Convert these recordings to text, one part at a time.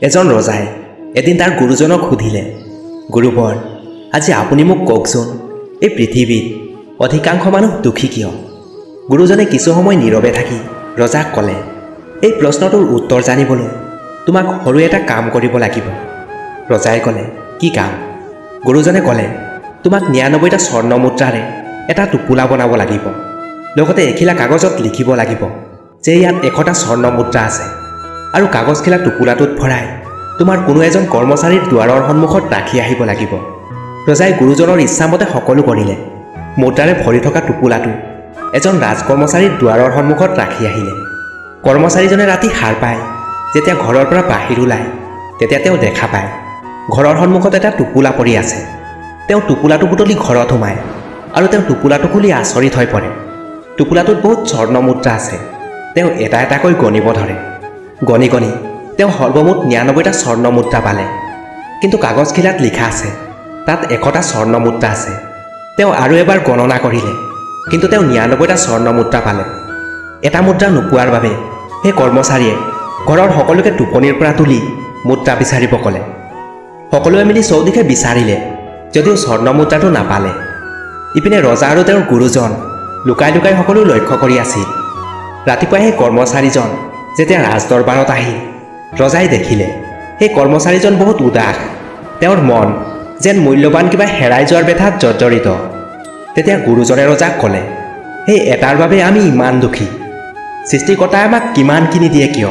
এজন ৰজাই এদিন তাৰ গুৰুজনক সুধিলে, গুৰুবৰ, আজি আপুনি মোক কওকচোন, এই পৃথিৱীত অধিকাংশ মানুহ দুখী কিয়? গুৰুজনে কিছু সময় নীৰৱে থাকি ৰজাক ক'লে, এই প্ৰশ্নটোৰ উত্তৰ জানিবলৈ তোমাক সৰু এটা কাম কৰিব লাগিব। ৰজাই ক'লে, কি কাম? গুৰুজনে ক'লে, তোমাক ৯৯টা স্বৰ্ণ মুদ্ৰাৰে এটা টোপোলা বনাব লাগিব। লগতে এখিলা কাগজত লিখিব লাগিব যে ইয়াত ১০০টা স্বৰ্ণ মুদ্ৰা আছে, আৰু কাগজখিলা টোপোলাটোত ভৰাই তোমাৰ কোনো এজন কৰ্মচাৰীৰ দুৱাৰৰ সন্মুখত ৰাখি আহিব লাগিব। ৰজাই গুৰুজনৰ ইচ্ছামতে সকলো কৰিলে। মুদ্ৰাৰে ভৰি থকা টোপোলাটো এজন ৰাজকৰ্মচাৰীৰ দুৱাৰৰ সন্মুখত ৰাখি আহিলে। কৰ্মচাৰীজনে ৰাতি সাৰ পায় যেতিয়া ঘৰৰ পৰা বাহিৰ ওলায়, তেতিয়া তেওঁ দেখা পায় ঘৰৰ সন্মুখত এটা টোপোলা পৰি আছে। তেওঁ টোপোলাটো বুটলি ঘৰত সোমায় আৰু তেওঁ টোপোলাটো খুলি আচৰিত হৈ পৰে। টোপোলাটোত বহুত স্বৰ্ণ মুদ্ৰা আছে। তেওঁ এটা এটাকৈ গণিব ধৰে। গণি গণি তেওঁ সৰ্বমুঠ ৯৯টা স্বৰ্ণ মুদ্ৰা পালে। কিন্তু কাগজখিলাত লিখা আছে তাত ১০০টা স্বৰ্ণ মুদ্ৰা আছে। তেওঁ আৰু এবাৰ গণনা কৰিলে, কিন্তু তেওঁ ৯৯টা স্বৰ্ণ মুদ্ৰা পালে। এটা মুদ্ৰা নোপোৱাৰ বাবে সেই কৰ্মচাৰীয়ে ঘৰৰ সকলোকে টোপনিৰ পৰা তুলি মুদ্ৰা বিচাৰিব ক'লে। সকলোৱে মিলি চৌদিশে বিচাৰিলে, যদিও স্বৰ্ণ মুদ্ৰাটো নাপালে। ইপিনে ৰজা আৰু তেওঁৰ গুৰুজন লুকাই লুকাই সকলো লক্ষ্য কৰি আছিল। ৰাতিপুৱা সেই কৰ্মচাৰীজন যেতিয়া ৰাজদৰবাৰত আহিল, ৰজাই দেখিলে সেই কৰ্মচাৰীজন বহুত উদাস। তেওঁৰ মন যেন মূল্যৱান কিবা হেৰাই যোৱাৰ বেথাত জৰ্জৰিত। তেতিয়া গুৰুজনে ৰজাক ক'লে, সেই এটাৰ বাবে আমি ইমান দুখী। সৃষ্টিকৰ্তাই আমাক কিমান কিনি দিয়ে কিয়?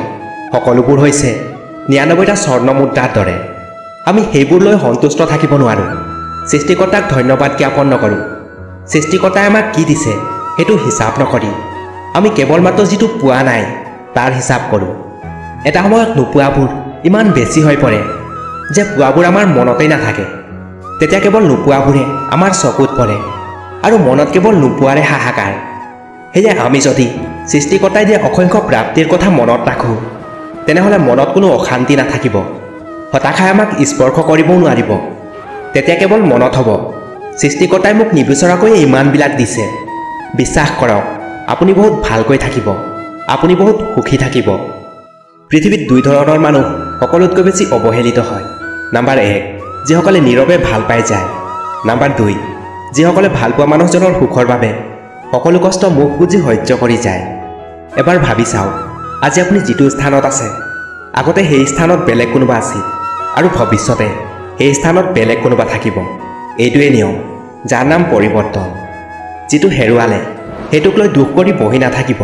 সকলোবোৰ হৈছে ৯৯টা স্বৰ্ণ মুদ্ৰাৰ দৰে। আমি সেইবোৰ লৈ সন্তুষ্ট থাকিব নোৱাৰোঁ। সৃষ্টিকৰ্তাক ধন্যবাদ জ্ঞাপন নকৰোঁ। সৃষ্টিকৰ্তাই আমাক কি দিছে সেইটো হিচাপ নকৰি আমি কেৱল মাত্ৰ যিটো পোৱা নাই তাৰ হিচাপ কৰোঁ। এটা সময়ত নোপোৱাবোৰ ইমান বেছি হৈ পৰে যে পোৱাবোৰ আমাৰ মনতেই নাথাকে। তেতিয়া কেৱল নোপোৱাবোৰে আমাৰ চকুত পৰে আৰু মনত কেৱল নোপোৱাৰে হাহাকাৰ। সেয়ে আমি যদি সৃষ্টিকৰ্তাই দিয়া অসংখ্য প্ৰাপ্তিৰ কথা মনত ৰাখোঁ, তেনেহ'লে মনত কোনো অশান্তি নাথাকিব। হতাশাই আমাক স্পৰ্শ কৰিবও নোৱাৰিব। তেতিয়া কেৱল মনত হ'ব, সৃষ্টিকৰ্তাই মোক নিবিচৰাকৈ ইমানবিলাক দিছে। বিশ্বাস কৰক, আপুনি বহুত ভালকৈ থাকিব, আপুনি বহুত সুখী থাকিব। পৃথিৱীত দুই ধৰণৰ মানুহ সকলোতকৈ বেছি অৱহেলিত হয়। নাম্বাৰ ১, যিসকলে নীৰৱে ভাল পাই যায়। নাম্বাৰ ২, যিসকলে ভালপোৱা মানুহজনৰ সুখৰ বাবে সকলো কষ্ট মুখ বুজি সহ্য কৰি যায়। এবাৰ ভাবি চাওক, আজি আপুনি যিটো স্থানত আছে, আগতে সেই স্থানত বেলেগ কোনোবা আছিল আৰু ভৱিষ্যতে সেই স্থানত বেলেগ কোনোবা থাকিব। এইটোৱেই নিয়ম, যাৰ নাম পৰিৱৰ্তন। যিটো হেৰুৱালে সেইটোক লৈ দুখ কৰি বহি নাথাকিব,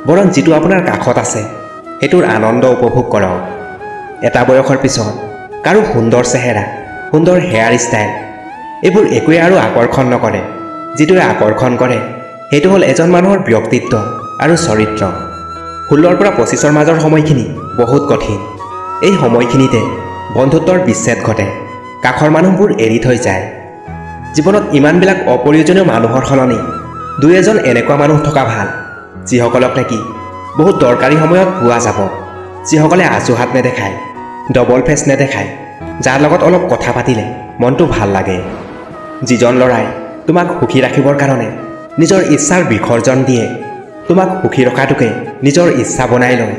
বৰং যিটো আপোনাৰ কাষত আছে সেইটোৰ আনন্দ উপভোগ কৰক। এটা বয়সৰ পিছত কাৰো সুন্দৰ চেহেৰা, সুন্দৰ হেয়াৰ ষ্টাইল এইবোৰ একোৱে আৰু আকৰ্ষণ নকৰে। যিটোৱে আকৰ্ষণ কৰে সেইটো হ'ল এজন মানুহৰ ব্যক্তিত্ব আৰু চৰিত্ৰ। ১৬ৰ পৰা ২৫ৰ মাজৰ সময়খিনি বহুত কঠিন। এই সময়খিনিতে বন্ধুত্বৰ বিচ্ছেদ ঘটে, কাষৰ মানুহবোৰ এৰি থৈ যায়। জীৱনত ইমানবিলাক অপ্ৰয়োজনীয় মানুহৰ সলনি দুই এজন এনেকুৱা মানুহ থকা ভাল, যিসকলক নেকি বহুত দৰকাৰী সময়ত পোৱা যাব, যিসকলে আজুহাত নেদেখায়, ডবল ফেচ নেদেখায়, যাৰ লগত অলপ কথা পাতিলে মনটো ভাল লাগে। যিজন ল'ৰাই তোমাক সুখী ৰাখিবৰ কাৰণে নিজৰ ইচ্ছাৰ বিসৰ্জন দিয়ে, তোমাক সুখী ৰখাটোকে নিজৰ ইচ্ছা বনাই লয়,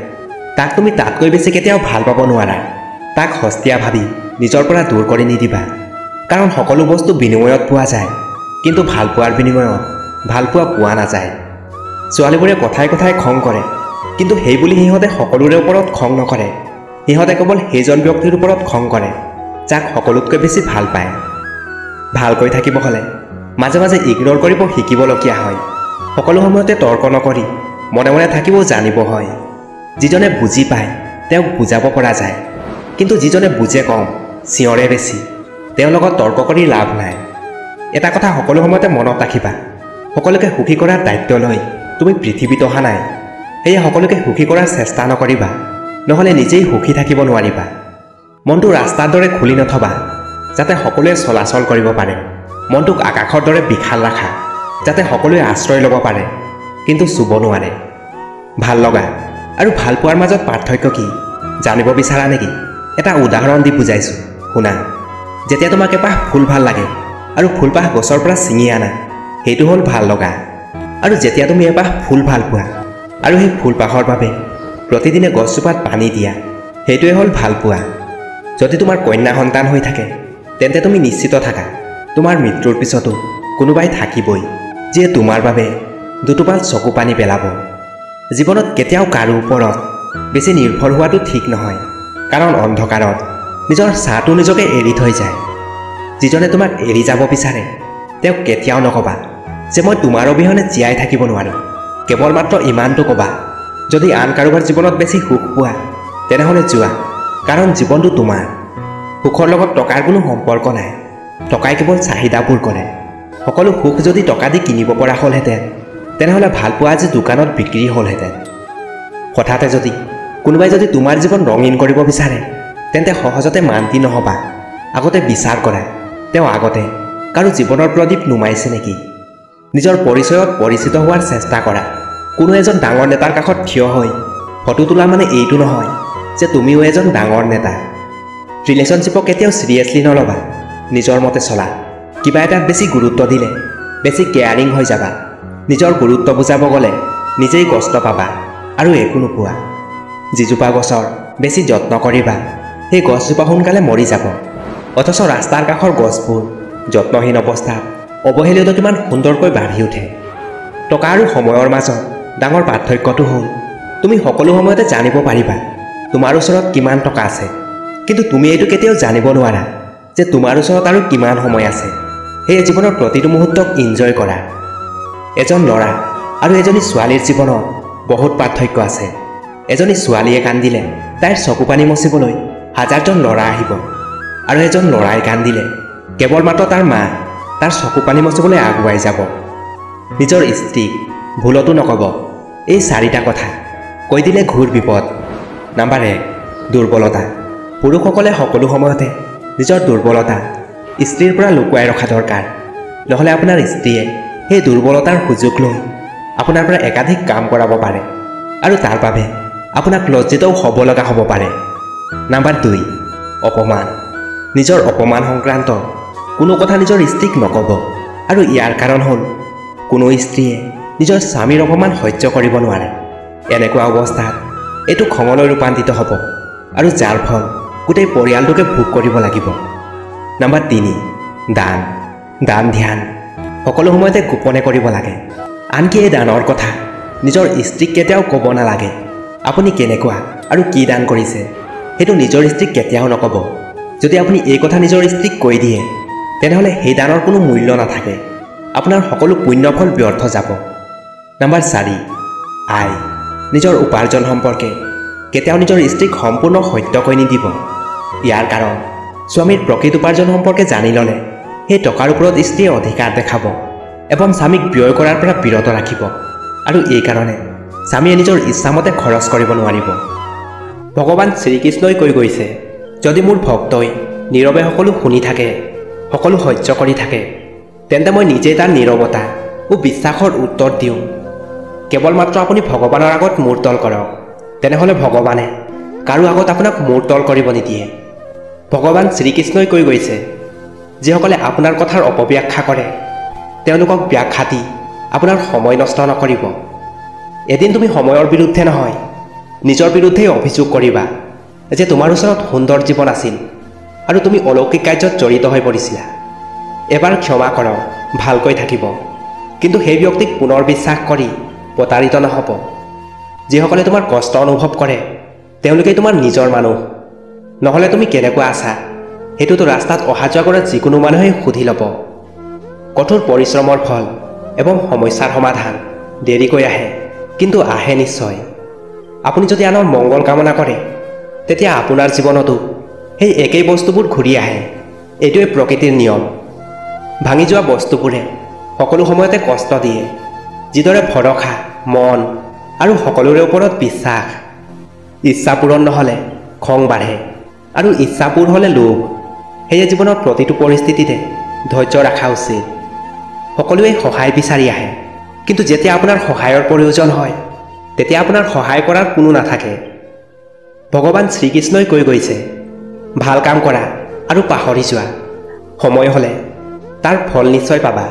তাক তুমি তাতকৈ বেছি কেতিয়াও ভাল পাব নোৱাৰা। তাক সস্তীয়া ভাবি নিজৰ পৰা দূৰ কৰি নিদিবা, কাৰণ সকলো বস্তু বিনিময়ত পোৱা যায়, কিন্তু ভালপোৱাৰ বিনিময়ত ভালপোৱা পোৱা নাযায়। ছোৱালীবোৰে কথাই কথাই খং কৰে, কিন্তু সেই বুলি সিহঁতে সকলোৰে ওপৰত খং নকৰে। সিহঁতে কেৱল সেইজন ব্যক্তিৰ ওপৰত খং কৰে যাক সকলোতকৈ বেছি ভাল পায়। ভালকৈ থাকিব হ'লে মাজে মাজে ইগন'ৰ কৰিব শিকিবলগীয়া হয়। সকলো সময়তে তৰ্ক নকৰি মনে মনে থাকিব জানিব হয়। যিজনে বুজি পায় তেওঁক বুজাব পৰা যায়, কিন্তু যিজনে বুজে কম, চিঞৰে বেছি, তেওঁৰ লগত তৰ্ক কৰি লাভ নাই। এটা কথা সকলো সময়তে মনত ৰাখিবা, সকলোকে সুখী কৰাৰ দায়িত্ব লৈ তুমি পৃথিৱীত অহা নাই। সেয়ে সকলোকে সুখী কৰাৰ চেষ্টা নকৰিবা, নহ'লে নিজেই সুখী থাকিব নোৱাৰিবা। মনটো ৰাস্তাৰ দৰে খুলি নথবা যাতে সকলোৱে চলাচল কৰিব পাৰে। মনটোক আকাশৰ দৰে বিশাল ৰাখা যাতে সকলোৱে আশ্ৰয় ল'ব পাৰে কিন্তু চুব নোৱাৰে। ভাল লগা আৰু ভাল পোৱাৰ মাজত পাৰ্থক্য কি জানিব বিচাৰা নেকি? এটা উদাহৰণ দি বুজাইছোঁ, শুনা। যেতিয়া তোমাক এপাহ ফুল ভাল লাগে আৰু ফুলপাহ গছৰ পৰা ছিঙি আনা, সেইটো হ'ল ভাল লগা। আৰু যেতিয়া তুমি এপাহ ফুল ভাল পোৱা আৰু সেই ফুলপাহৰ বাবে প্ৰতিদিনে গছজোপাত পানী দিয়া, সেইটোৱে হ'ল ভালপোৱা। যদি তোমাৰ কন্যা সন্তান হৈ থাকে তেন্তে তুমি নিশ্চিত থাকা তোমাৰ মৃত্যুৰ পিছতো কোনোবাই থাকিবই যিয়ে তোমাৰ বাবে দুটোপাল চকু পানী পেলাব। জীৱনত কেতিয়াও কাৰো ওপৰত বেছি নিৰ্ভৰ হোৱাটো ঠিক নহয়, কাৰণ অন্ধকাৰত নিজৰ ছাঁটো নিজকে এৰি থৈ যায়। যিজনে তোমাক এৰি যাব বিচাৰে তেওঁক কেতিয়াও নক'বা যে মই তোমাৰ অবিহনে জীয়াই থাকিব নোৱাৰোঁ। কেৱল মাত্ৰ ইমানটো ক'বা, যদি আন কাৰোবাৰ জীৱনত বেছি সুখ পোৱা তেনেহ'লে যোৱা, কাৰণ জীৱনটো তোমাৰ। সুখৰ লগত টকাৰ কোনো সম্পৰ্ক নাই। টকাই কেৱল চাহিদাবোৰ কৰে। সকলো সুখ যদি টকা দি কিনিব পৰা হ'লহেঁতেন তেনেহ'লে ভালপোৱা আজি দোকানত বিক্ৰী হ'লহেঁতেন। হঠাতে যদি কোনোবাই যদি তোমাৰ জীৱন ৰঙীন কৰিব বিচাৰে তেন্তে সহজতে মান্তি নহ'বা। আগতে বিচাৰ কৰা তেওঁ আগতে কাৰো জীৱনৰ প্ৰদীপ নুমাইছে নেকি। নিজৰ পৰিচয়ত পৰিচিত হোৱাৰ চেষ্টা কৰা। কোনো এজন ডাঙৰ নেতাৰ কাষত থিয় হৈ ফটো তোলা মানে এইটো নহয় যে তুমিও এজন ডাঙৰ নেতা। ৰিলেশ্যনশ্বিপক কেতিয়াও চিৰিয়াছলি নল'বা। নিজৰ মতে চলা। কিবা এটাত বেছি গুৰুত্ব দিলে বেছি কেয়াৰিং হৈ যাবা। নিজৰ গুৰুত্ব বুজাব গ'লে নিজেই কষ্ট পাবা আৰু একো নোপোৱা। যিজোপা গছৰ বেছি যত্ন কৰিবা সেই গছজোপা সোনকালে মৰি যাব, অথচ ৰাস্তাৰ কাষৰ গছবোৰ যত্নহীন অৱস্থাত অৱহেলিত কিমান সুন্দৰকৈ বাঢ়ি উঠে। টকা আৰু সময়ৰ মাজত ডাঙৰ পাৰ্থক্যটো হ'ল তুমি সকলো সময়তে জানিব পাৰিবা তোমাৰ ওচৰত কিমান টকা আছে, কিন্তু তুমি এইটো কেতিয়াও জানিব নোৱাৰা যে তোমাৰ ওচৰত আৰু কিমান সময় আছে। সেয়ে জীৱনৰ প্ৰতিটো মুহূৰ্তক ইনজয় কৰা। এজন ল'ৰা আৰু এজনী ছোৱালীৰ জীৱনত বহুত পাৰ্থক্য আছে। এজনী ছোৱালীয়ে কান্দিলে তাইৰ চকু পানী মচিবলৈ হাজাৰজন ল'ৰা আহিব, আৰু এজন ল'ৰাই কান্দিলে কেৱল মাত্ৰ তাৰ মা তাৰ চকু পানী মচিবলৈ আগুৱাই যাব। নিজৰ স্ত্ৰীক ভুলতো নক'ব এই 4টা কথা, কৈ দিলে ঘোৰ বিপদ। নাম্বাৰ 1, দুৰ্বলতা। পুৰুষসকলে সকলো সময়তে নিজৰ দুৰ্বলতা স্ত্ৰীৰ পৰা লুকুৱাই ৰখা দৰকাৰ, নহ'লে আপোনাৰ স্ত্ৰীয়ে সেই দুৰ্বলতাৰ সুযোগ লৈ আপোনাৰ পৰা একাধিক কাম কৰাব পাৰে আৰু তাৰ বাবে আপোনাক লজ্জিতও হ'ব লগা হ'ব পাৰে। নাম্বাৰ 2, অপমান। নিজৰ অপমান সংক্ৰান্ত কোনো কথা নিজৰ স্ত্ৰীক নক'ব, আৰু ইয়াৰ কাৰণ হ'ল কোনো স্ত্ৰীয়ে নিজৰ স্বামীৰ অপমান সহ্য কৰিব নোৱাৰে। এনেকুৱা অৱস্থাত এইটো খঙলৈ ৰূপান্তৰিত হ'ব আৰু যাৰ ফল গোটেই পৰিয়ালটোকে ভোগ কৰিব লাগিব। নাম্বাৰ 3, দান ধ্যান সকলো সময়তে গোপনে কৰিব লাগে। আনকি এই দানৰ কথা নিজৰ স্ত্ৰীক কেতিয়াও ক'ব নালাগে। আপুনি কেনেকুৱা আৰু কি দান কৰিছে সেইটো নিজৰ স্ত্ৰীক কেতিয়াও নক'ব। যদি আপুনি এই কথা নিজৰ স্ত্ৰীক কৈ দিয়ে তেনেহ'লে সেই দানৰ কোনো মূল্য নাথাকে। আপোনাৰ সকলো পুণ্যফল ব্যৰ্থ যাব। নাম্বাৰ 4, আয়। নিজৰ উপাৰ্জন সম্পৰ্কে কেতিয়াও নিজৰ স্ত্ৰীক সম্পূৰ্ণ সত্য কৈ নিদিব। ইয়াৰ কাৰণ স্বামীৰ প্ৰকৃত উপাৰ্জন সম্পৰ্কে জানি ল'লে সেই টকাৰ ওপৰত স্ত্ৰীয়ে অধিকাৰ দেখাব এবং স্বামীক ব্যয় কৰাৰ পৰা বিৰত ৰাখিব, আৰু এইকাৰণে স্বামীয়ে নিজৰ ইচ্ছামতে খৰচ কৰিব নোৱাৰিব। ভগৱান শ্ৰীকৃষ্ণই কৈ গৈছে, যদি মোৰ ভক্তই নীৰৱে সকলো শুনি থাকে, সকলো সহ্য কৰি থাকে, তেন্তে মই নিজেই তাৰ নীৰৱতা ও বিশ্বাসৰ উত্তৰ দিওঁ। কেৱল মাত্ৰ আপুনি ভগৱানৰ আগত মূৰ তল কৰক, তেনেহ'লে ভগৱানে কাৰো আগত আপোনাক মূৰ তল কৰিব নিদিয়ে। ভগৱান শ্ৰীকৃষ্ণই কৈ গৈছে, যিসকলে আপোনাৰ কথাৰ অপব্যাখ্যা কৰে তেওঁলোকক ব্যাখ্যা দি আপোনাৰ সময় নষ্ট নকৰিব। এদিন তুমি সময়ৰ বিৰুদ্ধে নহয় নিজৰ বিৰুদ্ধেই অভিযোগ কৰিবা যে তোমাৰ ওচৰত সুন্দৰ জীৱন আছিল আৰু তুমি অলৌকিক কাৰ্যত জড়িত হৈ পৰিছিলা। এবাৰ ক্ষমা কৰক, ভালকৈ থাকিব, কিন্তু সেই ব্যক্তিক পুনৰ বিশ্বাস কৰি প্ৰতাৰিত নহ'ব। যিসকলে তোমাৰ কষ্ট অনুভৱ কৰে তেওঁলোকেই তোমাৰ নিজৰ মানুহ। নহ'লে তুমি কেনেকুৱা আছা সেইটোতো ৰাস্তাত অহা যোৱা কৰা যিকোনো মানুহেই সুধি ল'ব। কঠোৰ পৰিশ্ৰমৰ ফল এবং সমস্যাৰ সমাধান দেৰিকৈ আহে, কিন্তু আহে নিশ্চয়। আপুনি যদি আনৰ মংগল কামনা কৰে তেতিয়া আপোনাৰ জীৱনতো সেই একেই বস্তুবোৰ ঘূৰি আহে। এইটোৱে প্ৰকৃতিৰ নিয়ম। ভাঙি যোৱা বস্তুবোৰে সকলো সময়তে কষ্ট দিয়ে, যিদৰে ভৰসা, মন আৰু সকলোৰে ওপৰত বিশ্বাস। ইচ্ছা পূৰণ নহ'লে খং বাঢ়ে আৰু ইচ্ছা পূৰ হ'লে লোভ। সেয়ে জীৱনৰ প্ৰতিটো পৰিস্থিতিতে ধৈৰ্য ৰখা উচিত। সকলোৱে সহায় বিচাৰি আহে, কিন্তু যেতিয়া আপোনাৰ সহায়ৰ প্ৰয়োজন হয় তেতিয়া আপোনাৰ সহায় কৰাৰ কোনো নাথাকে। ভগৱান শ্ৰীকৃষ্ণই কৈ গৈছে, ভাল কাম কৰা আৰু পাহৰি যোৱা, সময় হ'লে তাৰ ফল নিশ্চয় পাবা।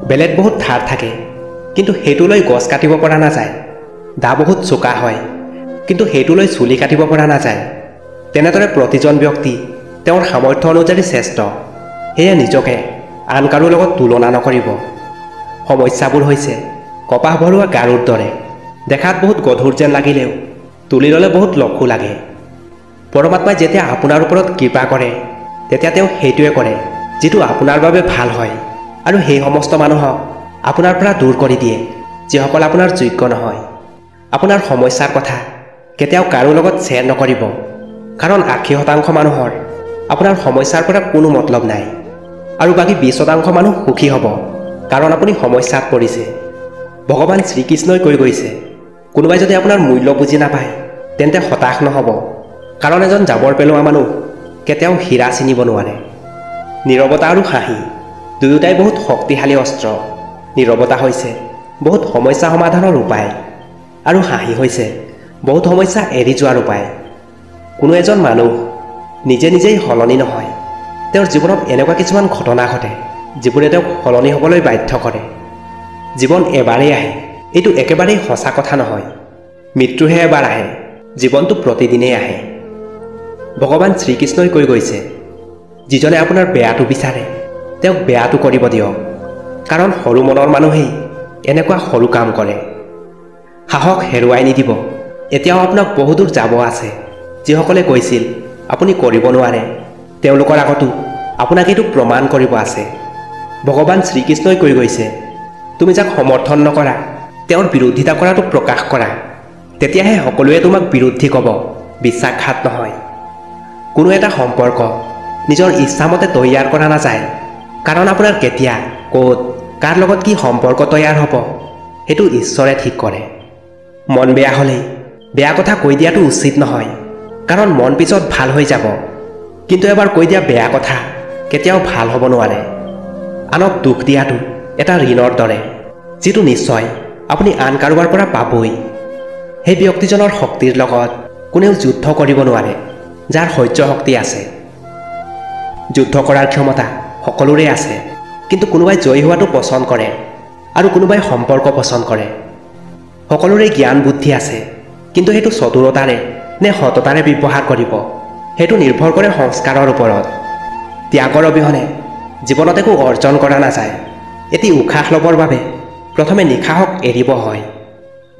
বেলেগ বহুত ধাৰ থাকে, কিন্তু সেইটোলৈ গছ কাটিব পৰা নাযায়। দা বহুত চোকা হয়, কিন্তু সেইটোলৈ চুলি কাটিব পৰা নাযায়। তেনেদৰে প্ৰতিজন ব্যক্তি তেওঁৰ সামৰ্থ্য অনুযায়ী শ্ৰেষ্ঠ। সেয়ে নিজকে আন কাৰো লগত তুলনা নকৰিব। সমস্যাবোৰ হৈছে কপাহ ভৰোৱা গাৰুৰ দৰে, দেখাত বহুত গধুৰ যেন লাগিলেও তুলি ল'লে বহুত লঘু লাগে। পৰমাত্মাই যেতিয়া আপোনাৰ ওপৰত কৃপা কৰে তেতিয়া তেওঁ সেইটোৱে কৰে যিটো আপোনাৰ বাবে ভাল হয়, আৰু সেই সমস্ত মানুহক আপোনাৰ পৰা দূৰ কৰি দিয়ে যিসকল আপোনাৰ যোগ্য নহয়। আপোনাৰ সমস্যাৰ কথা কেতিয়াও কাৰো লগত শ্বেয়াৰ নকৰিব, কাৰণ 80% মানুহৰ আপোনাৰ সমস্যাৰ পৰা কোনো মতলব নাই, আৰু বাকী 20% মানুহ সুখী হ'ব কাৰণ আপুনি সমস্যাত পৰিছে। ভগৱান শ্ৰীকৃষ্ণই কৈ গৈছে, কোনোবাই যদি আপোনাৰ মূল্য বুজি নাপায় তেন্তে হতাশ নহ'ব, কাৰণ এজন জাবৰ পেলোৱা মানুহ কেতিয়াও হীৰা চিনিব নোৱাৰে। নীৰৱতা আৰু হাঁহি দুয়োটাই বহুত শক্তিশালী অস্ত্ৰ। নীৰৱতা হৈছে বহুত সমস্যা সমাধানৰ উপায়, আৰু হাঁহি হৈছে বহুত সমস্যা এৰি যোৱাৰ উপায়। কোনো এজন মানুহ নিজে নিজেই সলনি নহয়, তেওঁৰ জীৱনত এনেকুৱা কিছুমান ঘটনা ঘটে যিবোৰে তেওঁক সলনি হ'বলৈ বাধ্য কৰে। জীৱন এবাৰেই আহে, এইটো একেবাৰেই সঁচা কথা নহয়। মৃত্যুহে এবাৰ আহে, জীৱনটো প্ৰতিদিনেই আহে। ভগৱান শ্ৰীকৃষ্ণই কৈ গৈছে, যিজনে আপোনাৰ বেয়াটো বিচাৰে তেওঁক বেয়াটো কৰিব দিয়ক, কাৰণ সৰু মনৰ মানুহেই এনেকুৱা সৰু কাম কৰে। সাহস হেৰুৱাই নিদিব, এতিয়াও আপোনাক বহুদূৰ যাব আছে। যিসকলে কৈছিল আপুনি কৰিব নোৱাৰে, তেওঁলোকৰ আগতো আপোনাক এইটো প্ৰমাণ কৰিব আছে। ভগৱান শ্ৰীকৃষ্ণই কৈ গৈছে, তুমি যাক সমৰ্থন নকৰা তেওঁৰ বিৰোধিতা কৰাটো প্ৰকাশ কৰা, তেতিয়াহে সকলোৱে তোমাক বিৰোধী ক'ব, বিশ্বাসঘাত নহয়। কোনো এটা সম্পৰ্ক নিজৰ ইচ্ছামতে তৈয়াৰ কৰা নাযায়, কাৰণ আপোনাৰ কেতিয়া, ক'ত, কাৰ লগত কি সম্পৰ্ক তৈয়াৰ হ'ব সেইটো ঈশ্বৰে ঠিক কৰে। মন বেয়া হ'লেই বেয়া কথা কৈ দিয়াটো উচিত নহয়, কাৰণ মন পিছত ভাল হৈ যাব, কিন্তু এবাৰ কৈ দিয়া বেয়া কথা কেতিয়াও ভাল হ'ব নোৱাৰে। আনক দুখ দিয়াটো এটা ঋণৰ দৰে, যিটো নিশ্চয় আপুনি আন কাৰোবাৰ পৰা পাবই। সেই ব্যক্তিজনৰ শক্তিৰ লগত কোনেও যুদ্ধ কৰিব নোৱাৰে যাৰ সহ্য শক্তি আছে। যুদ্ধ কৰাৰ ক্ষমতা সকলোৰে আছে, কিন্তু কোনোবাই জয়ী হোৱাটো পচন্দ কৰে আৰু কোনোবাই সম্পৰ্ক পচন্দ কৰে। সকলোৰে জ্ঞান বুদ্ধি আছে, কিন্তু সেইটো চতুৰতাৰে নে সততাৰে ব্যৱহাৰ কৰিব সেইটো নিৰ্ভৰ কৰে সংস্কাৰৰ ওপৰত। ত্যাগৰ অবিহনে জীৱনত একো অৰ্জন কৰা নাযায়। এটি উশাহ ল'বৰ বাবে প্ৰথমে নিশাহক এৰিব হয়।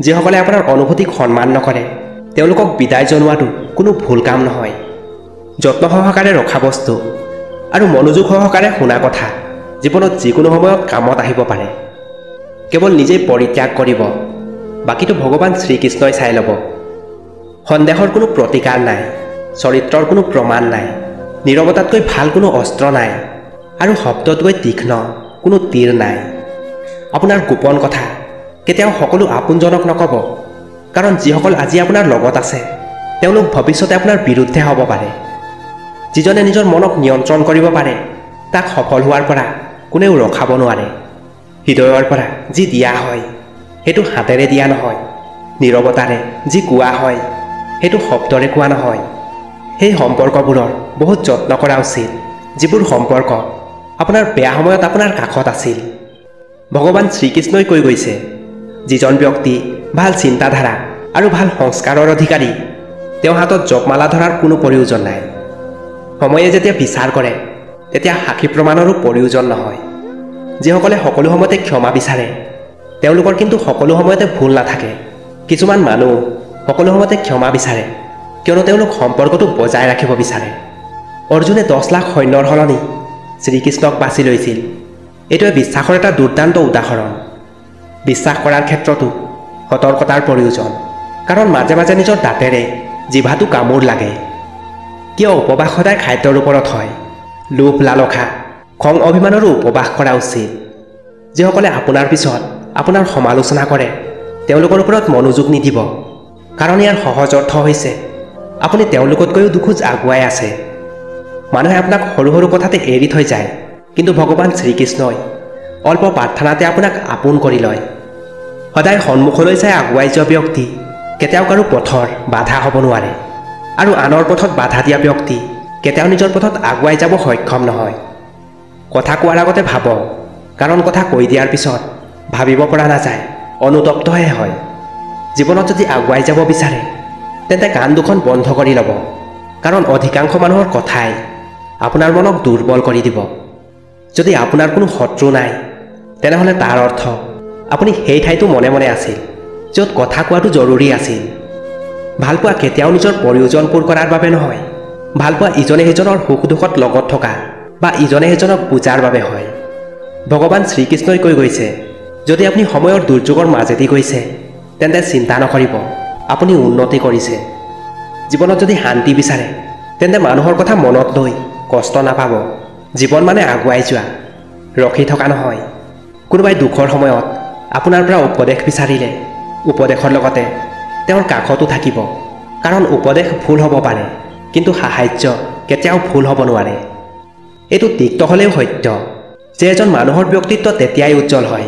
যিসকলে আপোনাৰ অনুভূতিক সন্মান নকৰে তেওঁলোকক বিদায় জনোৱাটো কোনো ভুল কাম নহয়। যত্ন সহকাৰে ৰখা বস্তু আৰু মনোযোগ সহকাৰে শুনা কথা জীৱনত যিকোনো সময়ত কামত আহিব পাৰে। কেৱল নিজেই পৰিত্যাগ কৰিব, বাকীটো ভগৱান শ্ৰীকৃষ্ণই চাই ল'ব। সন্দেহৰ কোনো প্ৰতিকাৰ নাই, চৰিত্ৰৰ কোনো প্ৰমাণ নাই, নীৰৱতাতকৈ ভাল কোনো অস্ত্ৰ নাই, আৰু শব্দতকৈ তীক্ষ্ণ কোনো তীৰ নাই। আপোনাৰ গোপন কথা কেতিয়াও সকলো আপোনজনক নক'ব, কাৰণ যিসকল আজি আপোনাৰ লগত আছে তেওঁলোক ভৱিষ্যতে আপোনাৰ বিৰুদ্ধে হ'ব পাৰে। যিজনে নিজৰ মনক নিয়ন্ত্ৰণ কৰিব পাৰে তাক সফল হোৱাৰ পৰা কোনেও ৰখাব নোৱাৰে। হৃদয়ৰ পৰা যি দিয়া হয় সেইটো হাতেৰে দিয়া নহয়, নীৰৱতাৰে যি কোৱা হয় সেইটো শব্দৰে কোৱা নহয়। সেই সম্পৰ্কবোৰৰ বহুত যত্ন কৰা উচিত যিবোৰ সম্পৰ্ক আপোনাৰ বেয়া সময়ত আপোনাৰ কাষত আছিল। ভগৱান শ্ৰীকৃষ্ণই কৈ গৈছে, যিজন ব্যক্তি ভাল চিন্তাধাৰা আৰু ভাল সংস্কাৰৰ অধিকাৰী তেওঁৰ হাতত জপমালা ধৰাৰ কোনো প্ৰয়োজন নাই। সময়ে যেতিয়া বিচাৰ কৰে তেতিয়া সাক্ষী প্ৰমাণৰো প্ৰয়োজন নহয়। যিসকলে সকলো সময়তে ক্ষমা বিচাৰে তেওঁলোকৰ কিন্তু সকলো সময়তে ভুল নাথাকে। কিছুমান মানুহ সকলো সময়তে ক্ষমা বিচাৰে কিয়নো তেওঁলোক সম্পৰ্কটো বজাই ৰাখিব বিচাৰে। অৰ্জুনে 10 লাখ সৈন্যৰ সলনি শ্ৰীকৃষ্ণক বাছি লৈছিল। এইটোৱে বিশ্বাসৰ এটা দুৰ্দান্ত উদাহৰণ। বিশ্বাস কৰাৰ ক্ষেত্ৰতো সতৰ্কতাৰ প্ৰয়োজন, কাৰণ মাজে মাজে নিজৰ দাঁতেৰে জিভাটো কামোৰ লাগে। কিয় উপবাস সদায় খাদ্যৰ ওপৰত হয়? লোভ লালসা খং অভিমানৰো উপবাস কৰা উচিত। যিসকলে আপোনাৰ পিছত আপোনাৰ সমালোচনা কৰে তেওঁলোকৰ ওপৰত মনোযোগ নিদিব, কাৰণ ইয়াৰ সহজ অৰ্থ হৈছে আপুনি তেওঁলোকতকৈও দুখোজ আগুৱাই আছে। মানুহে আপোনাক সৰু সৰু কথাতে এৰি থৈ যায়, কিন্তু ভগৱান শ্ৰীকৃষ্ণই অল্প প্ৰাৰ্থনাতে আপোনাক আপোন কৰি লয়। সদায় সন্মুখলৈ চাই আগুৱাই যোৱা ব্যক্তি কেতিয়াও কাৰো পথৰ বাধা হ'ব নোৱাৰে, আৰু আনৰ পথত বাধা দিয়া ব্যক্তি কেতিয়াও নিজৰ পথত আগুৱাই যাব সক্ষম নহয়। কথা কোৱাৰ আগতে ভাবক, কাৰণ কথা কৈ দিয়াৰ পিছত ভাবিব পৰা নাযায়, অনুতপ্তহে হয়। জীৱনত যদি আগুৱাই যাব বিচাৰে তেন্তে কাণ দুখন বন্ধ কৰি ল'ব, কাৰণ অধিকাংশ মানুহৰ কথাই আপোনাৰ মনক দুৰ্বল কৰি দিব। যদি আপোনাৰ কোনো শত্ৰু নাই, তেনেহ'লে তাৰ অৰ্থ আপুনি সেই ঠাইতো মনে মনে আছিল য'ত কথা কোৱাটো জৰুৰী আছিল। ভালপোৱা কেতিয়াও নিজৰ প্ৰয়োজন পূৰ কৰাৰ বাবে নহয়, ভালপোৱা ইজনে সিজনৰ সুখ দুখত লগত থকা বা ইজনে সিজনক বুজাৰ বাবে হয়। ভগৱান শ্ৰীকৃষ্ণই কৈ গৈছে, যদি আপুনি সময়ৰ দুৰ্যোগৰ মাজেদি গৈছে, তেন্তে চিন্তা নকৰিব, আপুনি উন্নতি কৰিছে। জীৱনত যদি শান্তি বিচাৰে, তেন্তে মানুহৰ কথা মনত লৈ কষ্ট নাপাব। জীৱন মানে আগুৱাই যোৱা, ৰখি থকা নহয়। কোনোবাই দুখৰ সময়ত আপোনাৰ পৰা উপদেশ বিচাৰিলে, উপদেশৰ লগতে তেওঁৰ কাষতো থাকিব, কাৰণ উপদেশ ভুল হ'ব পাৰে, কিন্তু সাহায্য কেতিয়াও ভুল হ'ব নোৱাৰে। এইটো তিক্ত হ'লেও সত্য যে এজন মানুহৰ ব্যক্তিত্ব তেতিয়াই উজ্জ্বল হয়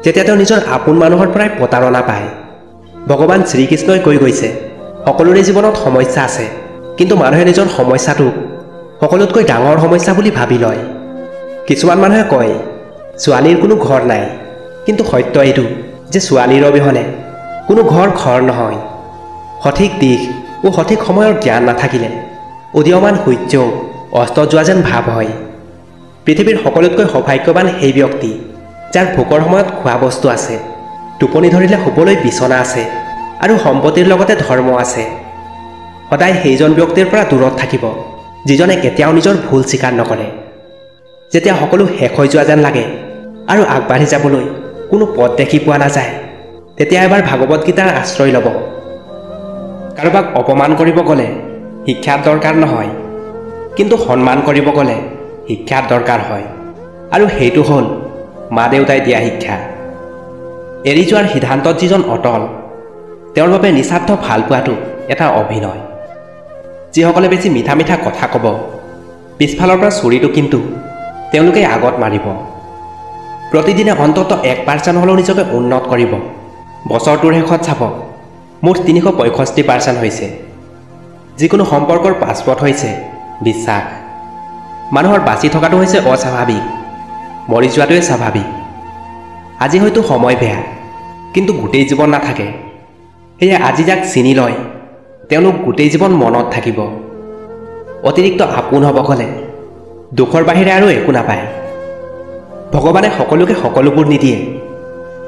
যেতিয়া তেওঁ নিজৰ আপোন মানুহৰ পৰাই প্ৰতাৰণা পায়। ভগৱান শ্ৰীকৃষ্ণই কৈ গৈছে, সকলোৰে জীৱনত সমস্যা আছে, কিন্তু মানুহে নিজৰ সমস্যাটোক সকলোতকৈ ডাঙৰ সমস্যা বুলি ভাবি লয়। কিছুমান মানুহে কয়, ছোৱালীৰ কোনো ঘৰ নাই, কিন্তু সত্য এইটো যে ছোৱালীৰ অবিহনে কোনো ঘৰ নহয়। সঠিক দিশ ও সঠিক সময়ৰ জ্ঞান নাথাকিলে উদীয়মান সূৰ্যও অস্ত যোৱা যেন ভাৱ হয়। পৃথিৱীৰ সকলোতকৈ সৌভাগ্যৱান সেই ব্যক্তি যাৰ ভোকৰ সময়ত খোৱা বস্তু আছে, টোপনি ধৰিলে শুবলৈ বিচনা আছে আৰু সম্পত্তিৰ লগতে ধৰ্ম আছে। সদায় সেইজন ব্যক্তিৰ পৰা দূৰত থাকিব যিজনে কেতিয়াও নিজৰ ভুল স্বীকাৰ নকৰে। যেতিয়া সকলো শেষ হৈ যোৱা যেন লাগে আৰু আগবাঢ়ি যাবলৈ কোনো পথ দেখি পোৱা নাযায়, তেতিয়া এবাৰ ভাগৱত গীতাৰ আশ্ৰয় ল'ব। কাৰোবাক অপমান কৰিব গ'লে শিক্ষাৰ দৰকাৰ নহয়, কিন্তু সন্মান কৰিব গ'লে শিক্ষাৰ দৰকাৰ হয়, আৰু সেইটো হ'ল মা দেউতাই দিয়া শিক্ষা। এৰি যোৱাৰ সিদ্ধান্তত যিজন অটল, তেওঁৰ বাবে নিস্বাৰ্থ ভাল পোৱাটো এটা অভিনয়। যিসকলে বেছি মিঠা মিঠা কথা ক'ব, পিছফালৰ পৰা চুৰিটো কিন্তু তেওঁলোকে আগত মাৰিব। প্ৰতিদিনে অন্ততঃ 1% হ'লেও নিজকে উন্নত কৰিব। বছৰটোৰ শেষত চাব মুঠ 365% হৈছে। যিকোনো সম্পৰ্কৰ পাছপৰ্ট হৈছে বিশ্বাস। মানুহৰ বাচি থকাটো হৈছে অস্বাভাৱিক, মৰি যোৱাটোৱে স্বাভাৱিক। আজি হয়তো সময় বেয়া, কিন্তু গোটেই জীৱন নাথাকে। সেয়ে আজি যাক চিনি লয় তেওঁলোক গোটেই জীৱন মনত থাকিব। অতিৰিক্ত আপোন হ'ব গ'লে দুখৰ বাহিৰে আৰু একো নাপায়। ভগৱানে সকলোকে সকলোবোৰ নিদিয়ে।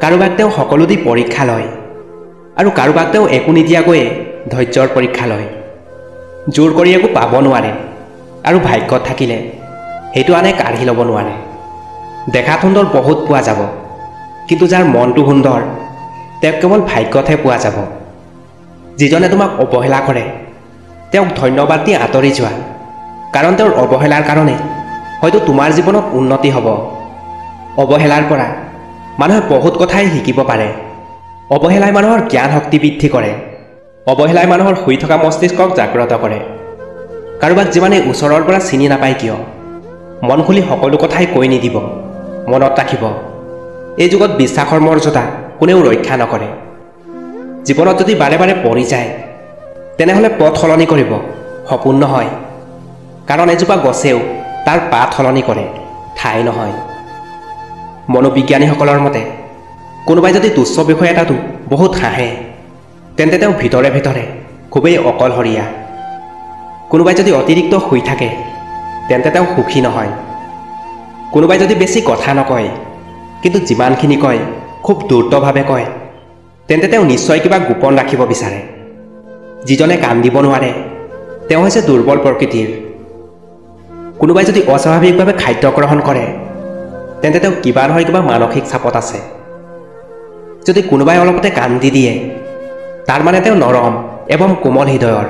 কাৰোবাক তেওঁ সকলো দি পৰীক্ষা লয়, আৰু কাৰোবাক তেওঁ একো নিদিয়াকৈয়ে ধৈৰ্যৰ পৰীক্ষা লয়। জোৰ কৰি একো পাব নোৱাৰে, আৰু ভাগ্যত থাকিলে সেইটো আনে কাঢ়ি ল'ব নোৱাৰে। দেখাত সুন্দৰ বহুত পোৱা যাব, কিন্তু যাৰ মনটো সুন্দৰ তেওঁক কেৱল ভাগ্যতহে পোৱা যাব। যিজনে তোমাক অৱহেলা কৰে তেওঁক ধন্যবাদ দি আঁতৰি যোৱা, কাৰণ তেওঁৰ অৱহেলাৰ কাৰণে হয়তো তোমাৰ জীৱনত উন্নতি হ'ব। অৱহেলাৰ পৰা মানুহে বহুত কথাই শিকিব পাৰে। অৱহেলাই মানুহৰ জ্ঞান শক্তি বৃদ্ধি কৰে। অৱহেলাই মানুহৰ শুই থকা মস্তিষ্কক জাগ্ৰত কৰে। কাৰোবাক যিমানেই ওচৰৰ পৰা চিনি নাপায় কিয়, মন খুলি সকলো কথাই কৈ নিদিব। মনত ৰাখিব, এই যুগত বিশ্বাসৰ মৰ্যাদা কোনেও ৰক্ষা নকৰে। জীৱনত যদি বাৰে বাৰে পৰি যায়, তেনেহ'লে পথ সলনি কৰিব, সপোন নহয়। কাৰণ এজোপা গছেও তাৰ পাত সলনি কৰে, ঠাই নহয়। মনোবিজ্ঞানীসকলৰ মতে কোনোবাই যদি তুচ্ছ বিষয় এটাতো বহুত হাঁহে, তেন্তে তেওঁ ভিতৰে ভিতৰে খুবেই অকলশৰীয়া। কোনোবাই যদি অতিৰিক্ত শুই থাকে, তেন্তে তেওঁ সুখী নহয়। কোনোবাই যদি বেছি কথা নকয়, কিন্তু যিমানখিনি কয় খুব দ্ৰুতভাৱে কয়, তেন্তে তেওঁ নিশ্চয় কিবা গোপন ৰাখিব বিচাৰে। যিজনে কান্দিব নোৱাৰে তেওঁ হৈছে দুৰ্বল প্ৰকৃতিৰ। কোনোবাই যদি অস্বাভাৱিকভাৱে খাদ্য গ্ৰহণ কৰে, তেন্তে তেওঁ কিবা নহয় কিবা মানসিক চাপত আছে। যদি কোনোবাই অলপতে কান্দি দিয়ে, তাৰ মানে তেওঁ নৰম এবং কোমল হৃদয়ৰ।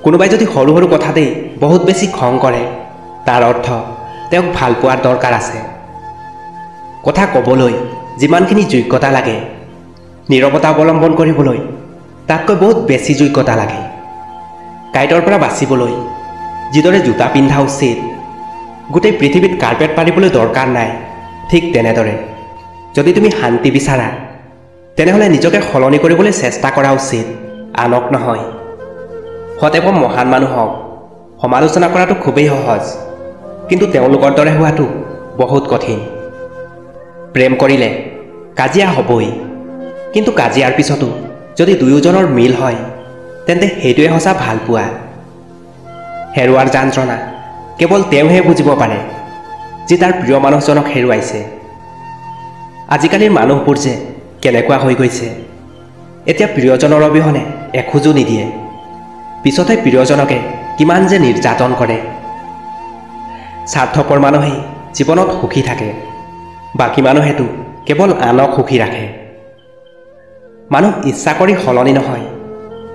কোনোবাই যদি সৰু সৰু কথাতেই বহুত বেছি খং কৰে, তাৰ অৰ্থ তেওঁক ভাল পোৱাৰ দৰকাৰ আছে। কথা ক'বলৈ যিমানখিনি যোগ্যতা লাগে, নীৰৱতা অৱলম্বন কৰিবলৈ তাতকৈ বহুত বেছি যোগ্যতা লাগে। কাঁইটৰ পৰা বাচিবলৈ যিদৰে জোতা পিন্ধা উচিত, গোটেই পৃথিৱীত কাৰ্পেট পাৰিবলৈ দৰকাৰ নাই, ঠিক তেনেদৰে যদি তুমি শান্তি বিচাৰা, তেনেহ'লে নিজকে সলনি কৰিবলৈ চেষ্টা কৰা উচিত, আনক নহয়। সতেৱ মহান মানুহক সমালোচনা কৰাটো খুবেই সহজ, কিন্তু তেওঁলোকৰ দৰে হোৱাটো বহুত কঠিন। প্ৰেম কৰিলে কাজিয়া হ'বই, কিন্তু কাজিয়াৰ পিছতো যদি দুয়োজনৰ মিল হয়, তেন্তে সেইটোৱে সঁচা ভালপোৱা। হেৰুৱাৰ যন্ত্ৰণা কেৱল তেওঁহে বুজিব পাৰে যি তাৰ প্ৰিয় মানুহজনক হেৰুৱাইছে। আজিকালিৰ মানুহবোৰ যে কেনেকুৱা হৈ গৈছে, এতিয়া প্ৰিয়জনৰ অবিহনে এখোজো নিদিয়ে, পিছতে প্ৰিয়জনকে কিমান যে নিৰ্যাতন কৰে। স্বাৰ্থপৰ মানুহেই জীৱনত সুখী থাকে, বাকী মানুহেতো কেৱল আনক সুখী ৰাখে। মানুহ ইচ্ছা কৰি সলনি নহয়,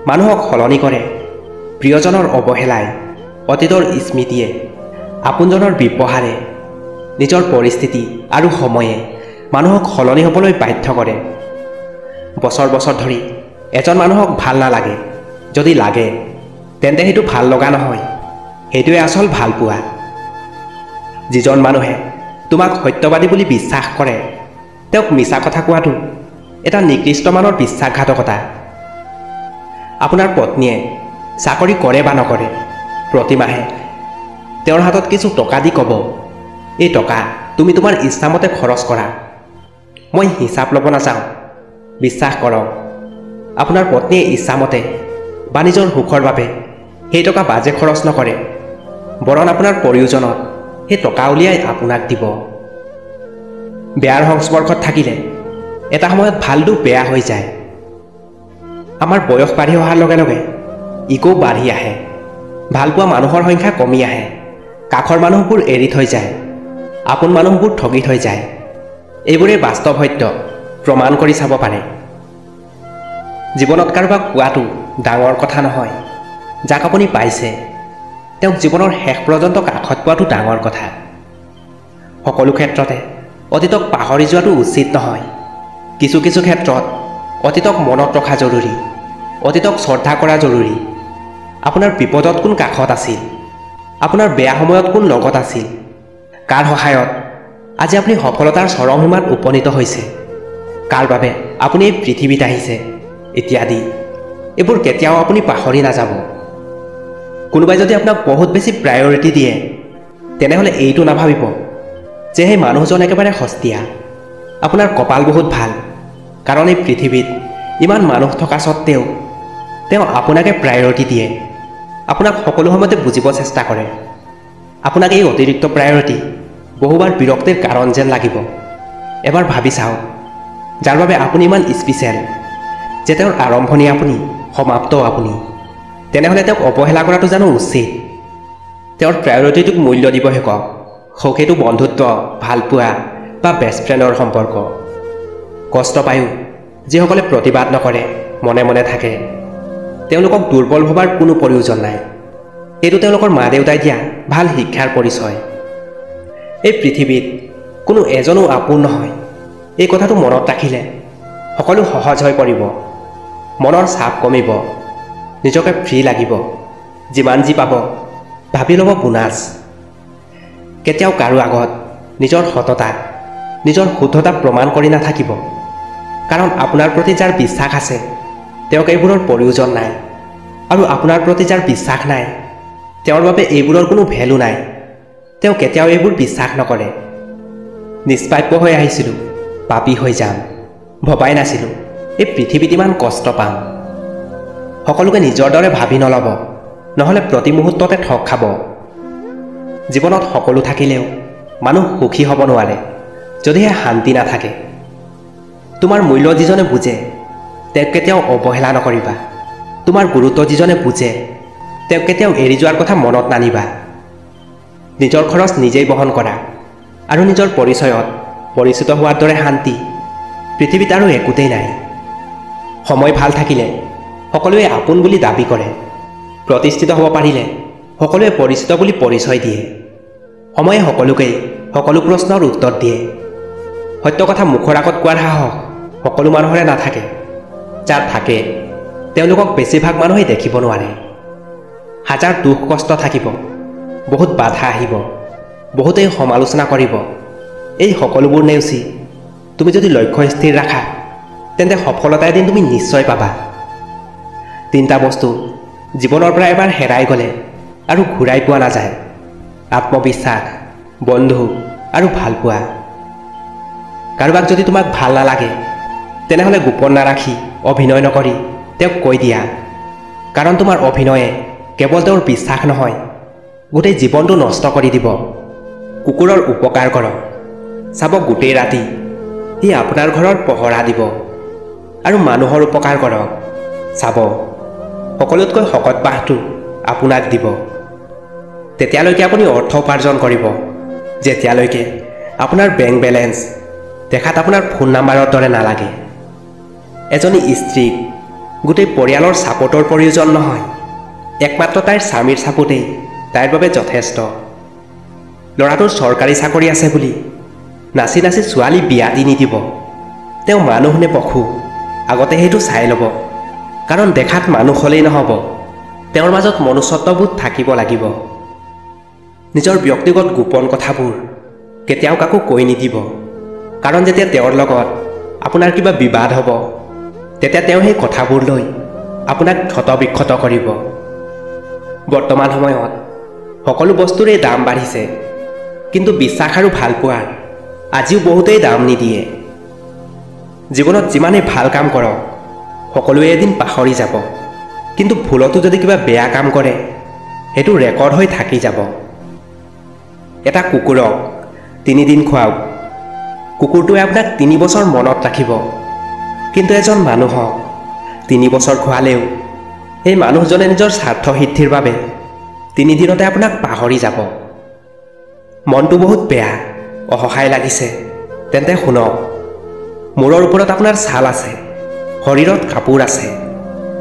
মানুহক সলনি কৰে প্ৰিয়জনৰ অৱহেলাই, অতীতৰ স্মৃতিয়ে, আপোনজনৰ ব্যৱহাৰে, নিজৰ পৰিস্থিতি আৰু সময়ে মানুহক সলনি হ'বলৈ বাধ্য কৰে। বছৰ বছৰ ধৰি এজন মানুহক ভাল নালাগে, যদি লাগে তেন্তে সেইটো ভাল লগা নহয়, সেইটোৱে আচল ভালপোৱা। যিজন মানুহে তোমাক সত্যবাদী বুলি বিশ্বাস কৰে, তেওঁক মিছা কথা কোৱাটো এটা নিকৃষ্ট মানৰ বিশ্বাসঘাতকতা। আপোনাৰ পত্নীয়ে চাকৰি কৰে বা নকৰে, প্ৰতিমাহে তেওঁৰ হাতত কিছু টকা দি ক'ব, এই টকা তুমি তোমাৰ ইচ্ছামতে খৰচ কৰা, মই হিচাপ ল'ব নাযাওঁ। বিশ্বাস কৰক, আপোনাৰ পত্নীয়ে ইচ্ছামতে বা নিজৰ সুখৰ বাবে সেই টকা বাজে খৰচ নকৰে, বৰং আপোনাৰ প্ৰয়োজনত সেই টকা উলিয়াই আপোনাক দিব। বেয়াৰ সংস্পৰ্শত থাকিলে এটা সময়ত ভালটো বেয়া হৈ যায়। আমাৰ বয়স বাঢ়ি অহাৰ লগে লগে ইগো বাঢ়ি আহে, ভালপোৱা মানুহৰ সংখ্যা কমি আহে, কাষৰ মানুহবোৰ এৰি থৈ যায়, আপোন মানুহবোৰ ঠগি থৈ যায়। এইবোৰে বাস্তৱ সত্য প্ৰমাণ কৰি চাব পাৰে। জীৱনত কাৰোবাক পোৱাটো ডাঙৰ কথা নহয়, যাক আপুনি পাইছে তেওঁক জীৱনৰ শেষ পৰ্যন্ত কাষত পোৱাটো ডাঙৰ কথা। সকলো ক্ষেত্ৰতে অতীতক পাহৰি যোৱাটো উচিত নহয়। কিছু কিছু ক্ষেত্ৰত অতীতক মনত ৰখা জৰুৰী, অতীতক শ্ৰদ্ধা কৰা জৰুৰী। আপোনাৰ বিপদত কোন কাষত আছিল, আপোনাৰ বেয়া সময়ত কোন লগত আছিল, কাৰ সহায়ত আজি আপুনি সফলতাৰ চৰমসীমাত উপনীত হৈছে, কাৰ বাবে আপুনি এই পৃথিৱীত আহিছে ইত্যাদি, এইবোৰ কেতিয়াও আপুনি পাহৰি নাযাব। কোনোবাই যদি আপোনাক বহুত বেছি প্ৰায়ৰিটি দিয়ে, তেনেহ'লে এইটো নাভাবিব যে সেই মানুহজন একেবাৰে সস্তীয়া। আপোনাৰ কপাল বহুত ভাল, কাৰণ এই পৃথিৱীত ইমান মানুহ থকা স্বত্তেও তেওঁ আপোনাকে প্ৰায়ৰিটি দিয়ে, আপোনাক সকলো সময়তে বুজিব চেষ্টা কৰে। আপোনাক এই অতিৰিক্ত প্ৰায়ৰিটি বহুবাৰ বিৰক্তিৰ কাৰণ যেন লাগিব। এবাৰ ভাবি চাওক, যাৰ বাবে আপুনি ইমান স্পেচিয়েল, যে তেওঁৰ আৰম্ভণি আপুনি, সমাপ্তও আপুনি, তেনেহ'লে তেওঁক অৱহেলা কৰাটো জানো উচিত? তেওঁৰ প্ৰায়ৰিটিটোক মূল্য দিব শিকক। সৌখেটো বন্ধুত্ব, ভালপোৱা বা বেষ্ট ফ্ৰেণ্ডৰ সম্পৰ্ক। কষ্ট পায়ো যিসকলে প্ৰতিবাদ নকৰে, মনে মনে থাকে, তেওঁলোকক দুৰ্বল ভবাৰ কোনো প্ৰয়োজন নাই। এইটো তেওঁলোকৰ মা দেউতাই দিয়া ভাল শিক্ষাৰ পৰিচয়। এই পৃথিৱীত কোনো এজনো আপোন নহয়, এই কথাটো মনত ৰাখিলে সকলো সহজ হৈ পৰিব, মনৰ চাপ কমিব, নিজকে ফ্ৰী লাগিব। যিমান যি পাব ভাবি ল'ব বোনাছ। কেতিয়াও কাৰো আগত নিজৰ সততা, নিজৰ শুদ্ধতা প্ৰমাণ কৰি নাথাকিব, কাৰণ আপোনাৰ প্ৰতি যাৰ বিশ্বাস আছে তেওঁক এইবোৰৰ প্ৰয়োজন নাই, আৰু আপোনাৰ প্ৰতি যাৰ বিশ্বাস নাই তেওঁৰ বাবে এইবোৰৰ কোনো ভেলু নাই, তেওঁ কেতিয়াও এইবোৰ বিশ্বাস নকৰে। নিষ্পাপ্য হৈ আহিছিলোঁ, পাপী হৈ যাম, ভবাই নাছিলোঁ এই পৃথিৱীত ইমান কষ্ট পাম। সকলোকে নিজৰ দৰে ভাবি নল'ব, নহ'লে প্ৰতি মুহূৰ্ততে ঠগ খাব। জীৱনত সকলো থাকিলেও মানুহ সুখী হ'ব নোৱাৰে যদিহে শান্তি নাথাকে। তোমাৰ মূল্য যিজনে বুজে তেওঁক কেতিয়াও অৱহেলা নকৰিবা। তোমাৰ গুৰুত্ব যিজনে বুজে তেওঁক কেতিয়াও এৰি যোৱাৰ কথা মনত নানিবা। নিজৰ খৰচ নিজেই বহন কৰা, আৰু নিজৰ পৰিচয়ত পৰিচিত হোৱাৰ দৰে শান্তি পৃথিৱীত আৰু একোতেই নাই। সময় ভাল থাকিলে সকলোৱে আপোন বুলি দাবী কৰে, প্ৰতিষ্ঠিত হ'ব পাৰিলে সকলোৱে পৰিচিত বুলি পৰিচয় দিয়ে। সময়ে সকলোকেই সকলো প্ৰশ্নৰ উত্তৰ দিয়ে। সত্য কথা মুখৰ আগত কোৱাৰ সাহস সকলো মানুহৰে নাথাকে, যাৰ থাকে তেওঁলোকক বেছিভাগ মানুহেই দেখিব নোৱাৰে। হাজাৰ দুখ কষ্ট থাকিব, বহুত বাধা আহিব, বহুতেই সমালোচনা কৰিব। এই সকলোবোৰ নেওচি তুমি যদি লক্ষ্য স্থিৰ ৰাখা, তেন্তে সফলতা এদিন তুমি নিশ্চয় পাবা। তিনিটা বস্তু জীৱনৰ পৰা এবাৰ হেৰাই গ'লে আৰু ঘূৰাই পোৱা নাযায়: আত্মবিশ্বাস, বন্ধু আৰু ভালপোৱা। কাৰোবাক যদি তোমাক ভাল নালাগে, তেনেহ'লে গোপন নাৰাখি, অভিনয় নকৰি তেওঁক কৈ দিয়া, কাৰণ তোমাৰ অভিনয়ে কেৱল তেওঁৰ বিশ্বাস নহয়, গোটেই জীৱনটো নষ্ট কৰি দিব। কুকুৰৰ উপকাৰ কৰক, চাব গোটেই ৰাতি সি আপোনাৰ ঘৰৰ পহৰা দিব। আৰু মানুহৰ উপকাৰ কৰক, চাব সকলোতকৈ শকত বাঁহটো আপোনাক দিব। তেতিয়ালৈকে আপুনি অৰ্থ উপাৰ্জন কৰিব যেতিয়ালৈকে আপোনাৰ বেংক বেলেঞ্চ দেখাত আপোনাৰ ফোন নাম্বাৰৰ দৰে নালাগে। এজনী স্ত্ৰীক গোটেই পৰিয়ালৰ ছাপোৰ্টৰ প্ৰয়োজন নহয়, একমাত্ৰ তাইৰ স্বামীৰ ছাপোৰ্টেই তাইৰ বাবে যথেষ্ট। ল'ৰাটোৰ চৰকাৰী চাকৰি আছে বুলি নাচি নাচি ছোৱালী বিয়া দি নিদিব। তেওঁ মানুহ নে পশু আগতে সেইটো চাই ল'ব, কাৰণ দেখাত মানুহ হ'লেই নহ'ব, তেওঁৰ মাজত মনুষ্যত্ববোধ থাকিব লাগিব। নিজৰ ব্যক্তিগত গোপন কথাবোৰ কেতিয়াও কাকো কৈ নিদিব, কাৰণ যেতিয়া তেওঁৰ লগত আপোনাৰ কিবা বিবাদ হ'ব তেতিয়া তেওঁ সেই কথাবোৰ লৈ আপোনাক ক্ষতবিক্ষত কৰিব। বৰ্তমান সময়ত সকলো বস্তুৰে দাম বাঢ়িছে, কিন্তু বিশ্বাস আৰু ভালপোৱাৰ আজিও বহুতেই দাম নিদিয়ে। জীৱনত যিমানেই ভাল কাম কৰক সকলোৱে এদিন পাহৰি যাব, কিন্তু ভুলতো যদি কিবা বেয়া কাম কৰে সেইটো ৰেকৰ্ড হৈ থাকি যাব। এটা কুকুৰক 3 দিন খুৱাওক, কুকুৰটোৱে আপোনাক 3 বছৰ মনত ৰাখিব, কিন্তু এজন মানুহক 3 বছৰ খোৱালেও সেই মানুহজনে নিজৰ স্বাৰ্থ সিদ্ধিৰ বাবে 3 দিনতে আপোনাক পাহৰি যাব। মনটো বহুত বেয়া, অসহায় লাগিছে, তেন্তে শুনক। মূৰৰ ওপৰত আপোনাৰ ছাল আছে, শৰীৰত কাপোৰ আছে,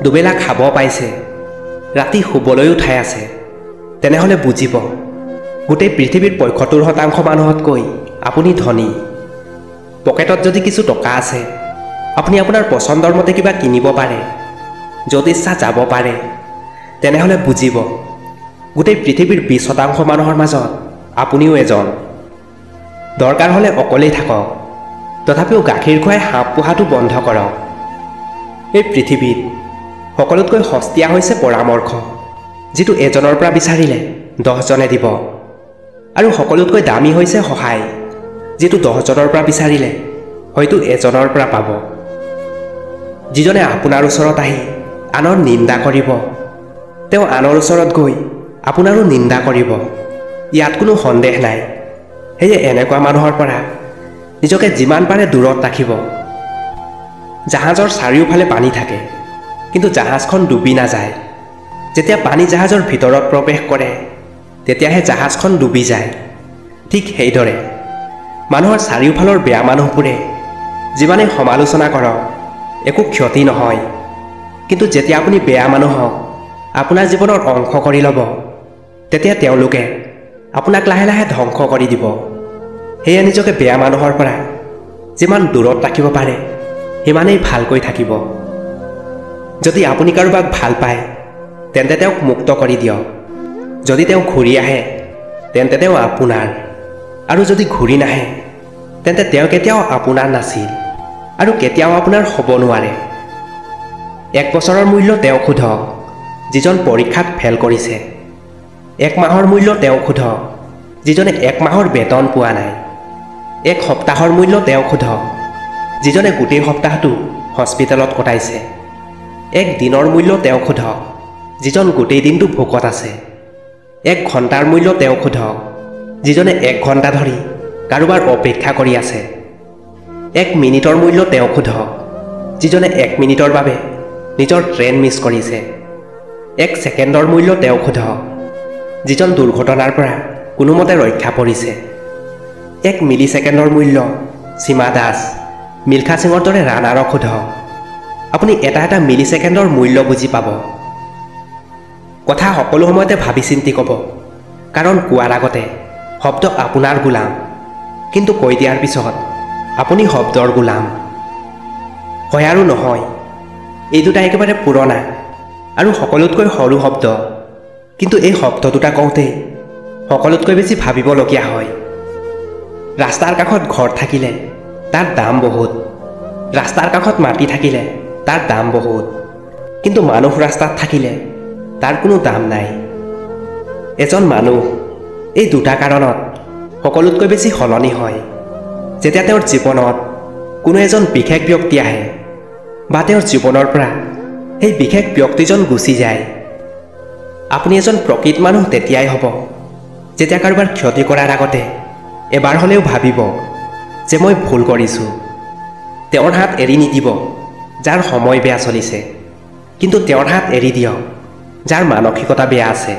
দুবেলা খাব পাইছে, ৰাতি শুবলৈও ঠাই আছে, তেনেহ'লে বুজিব গোটেই পৃথিৱীৰ 75% মানুহতকৈ আপুনি ধনী। পকেটত যদি কিছু টকা আছে, আপুনি আপোনাৰ পচন্দৰ মতে কিবা কিনিব পাৰে, য'ত ইচ্ছা যাব পাৰে, তেনেহ'লে বুজিব গোটেই পৃথিৱীৰ 20% মানুহৰ মাজত আপুনিও এজন। দৰকাৰ হ'লে অকলেই থাকক, তথাপিও গাখীৰ খুৱাই সাপ পোহাটো বন্ধ কৰক। এই পৃথিৱীত সকলোতকৈ সস্তীয়া হৈছে পৰামৰ্শ, যিটো এজনৰ পৰা বিচাৰিলে 10জনে দিব, আৰু সকলোতকৈ দামী হৈছে সহায়, যিটো 10জনৰ পৰা বিচাৰিলে হয়তো এজনৰ পৰা পাব। যিজনে আপোনাৰ ওচৰত আহি আনৰ নিন্দা কৰিব, তেওঁ আনৰ ওচৰত গৈ আপোনাৰো নিন্দা কৰিব, ইয়াত কোনো সন্দেহ নাই। সেয়ে এনেকুৱা মানুহৰ পৰা নিজকে যিমান পাৰে দূৰত ৰাখিব। জাহাজৰ চাৰিওফালে পানী থাকে, কিন্তু জাহাজখন ডুবি নাযায়। যেতিয়া পানী জাহাজৰ ভিতৰত প্ৰৱেশ কৰে তেতিয়াহে জাহাজখন ডুবি যায়। ঠিক সেইদৰে মানুহৰ চাৰিওফালৰ বেয়া মানুহবোৰে যিমানেই সমালোচনা কৰক একো ক্ষতি নহয়, কিন্তু যেতিয়া আপুনি বেয়া মানুহক আপোনাৰ জীৱনৰ অংশ কৰি ল'ব তেতিয়া তেওঁলোকে আপোনাক লাহে লাহে ধ্বংস কৰি দিব। সেয়ে নিজকে বেয়া মানুহৰ পৰা যিমান দূৰত ৰাখিব পাৰে সিমানেই ভালকৈ থাকিব। যদি আপুনি কাৰোবাক ভাল পায় তেন্তে তেওঁক মুক্ত কৰি দিয়ক। যদি তেওঁ ঘূৰি আহে তেন্তে তেওঁ আপোনাৰ, আৰু যদি ঘূৰি নাহে তেন্তে তেওঁ কেতিয়াও আপোনাৰ নাছিল আৰু কেতিয়াও আপোনাৰ হ'ব নোৱাৰে। 1 বছৰৰ মূল্য তেওঁক সোধক যিজন পৰীক্ষাত ফেল কৰিছে, 1 মাহৰ মূল্য তেওঁক সোধক যিজনে 1 মাহৰ বেতন পোৱা নাই, 1 সপ্তাহৰ মূল্য তেওঁক সোধক যিজনে গোটেই সপ্তাহটো হস্পিটেলত কটাইছে, 1 দিনৰ মূল্য তেওঁক সোধক যিজন গোটেই দিনটো ভোকত আছে, 1 ঘণ্টাৰ মূল্য তেওঁক সোধক যিজনে 1 ঘণ্টা ধৰি কাৰোবাৰ অপেক্ষা কৰি আছে, 1 মিনিটৰ মূল্য তেওঁক সোধক যিজনে 1 মিনিটৰ বাবে নিজৰ ট্ৰেইন মিছ কৰিছে, 1 ছেকেণ্ডৰ মূল্য তেওঁক সোধক যিজন দুৰ্ঘটনাৰ পৰা কোনোমতে ৰক্ষা পৰিছে, 1 মিলি ছেকেণ্ডৰ মূল্য সীমা দাস, মিল্খা সিঙৰ দৰে ৰাণাৰক সোধক। আপুনি এটা এটা মিলি ছেকেণ্ডৰ মূল্য বুজি পাব। কথা সকলো সময়তে ভাবি চিন্তি ক'ব, কাৰণ কোৱাৰ আগতে শব্দ আপোনাৰ গোলাম, কিন্তু কৈ দিয়াৰ পিছত আপুনি শব্দৰ গোলাম। হয় আৰু নহয়, এই দুটা একেবাৰে পুৰণা আৰু সকলোতকৈ সৰু শব্দ, কিন্তু এই শব্দ দুটা কওঁতেই সকলোতকৈ বেছি ভাবিবলগীয়া হয়। ৰাস্তাৰ কাষত ঘৰ থাকিলে তাৰ দাম বহুত, ৰাস্তাৰ কাষত মাটি থাকিলে তাৰ দাম বহুত, কিন্তু মানুহ ৰাস্তাত থাকিলে তাৰ কোনো দাম নাই। এজন মানুহ এই দুটা কাৰণত সকলোতকৈ বেছি সলনি হয়। যেতিয়া তেওঁৰ জীৱনত কোনো এজন বিশেষ ব্যক্তি আহে বা তেওঁৰ জীৱনৰ পৰা সেই বিশেষ ব্যক্তিজন গুচি যায়। আপুনি এজন প্ৰকৃত মানুহ তেতিয়াই হ'ব যেতিয়া কাৰোবাৰ ক্ষতি কৰাৰ আগতে এবাৰ হ'লেও ভাবিব যে মই ভুল কৰিছোঁ। তেওঁৰ হাত এৰি নিদিব যাৰ সময় বেয়া চলিছে, কিন্তু তেওঁৰ হাত এৰি দিয়ক যাৰ মানসিকতা বেয়া আছে।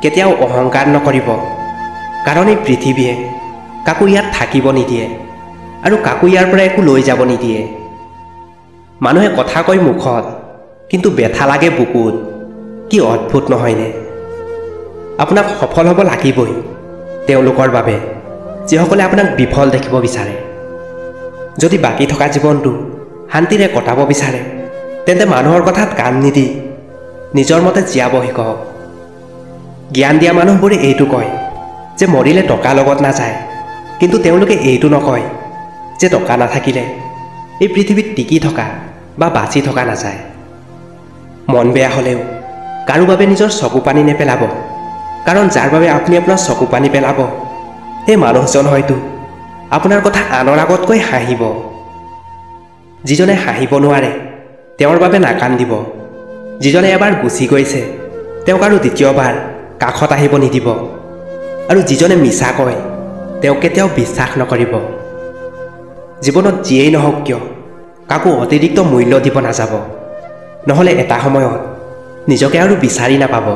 কেতিয়াও অহংকাৰ নকৰিব, কাৰণ এই পৃথিৱীয়ে কাকো ইয়াত থাকিব নিদিয়ে আৰু কাকো ইয়াৰ পৰা একো লৈ যাব নিদিয়ে। মানুহে কথা কয় মুখত, কিন্তু বেথা লাগে বুকুত। কি অদ্ভুত নহয়নে? আপোনাক সফল হ'ব লাগিবই তেওঁলোকৰ বাবে যিসকলে আপোনাক বিফল দেখিব বিচাৰে। যদি বাকী থকা জীৱনটো শান্তিৰে কটাব বিচাৰে, তেন্তে মানুহৰ কথাত কাণ নিদি নিজৰ মতে জীয়াব শিকক। জ্ঞান দিয়া মানুহবোৰে এইটো কয় যে মৰিলে টকা লগত নাযায়, কিন্তু তেওঁলোকে এইটো নকয় যে টকা নাথাকিলে এই পৃথিৱীত টিকি থকা বা বাচি থকা নাযায়। মন বেয়া হ'লেও কাৰো বাবে নিজৰ চকু পানী নেপেলাব, কাৰণ যাৰ বাবে আপুনি আপোনাৰ চকু পানী পেলাব সেই মানুহজন হয়তো আপোনাৰ কথা আনৰ আগতকৈ হাঁহিব। যিজনে হাঁহিব নোৱাৰে তেওঁৰ বাবে নাকান্দিব। যিজনে এবাৰ গুচি গৈছে তেওঁক আৰু দ্বিতীয়বাৰ কাষত আহিব নিদিব। আৰু যিজনে মিছা কয় তেওঁক কেতিয়াও বিশ্বাস নকৰিব। জীৱনত যিয়েই নহওক কিয় কাকো অতিৰিক্ত মূল্য দিব নাযাব, নহ'লে এটা সময়ত নিজকে আৰু বিচাৰি নাপাব।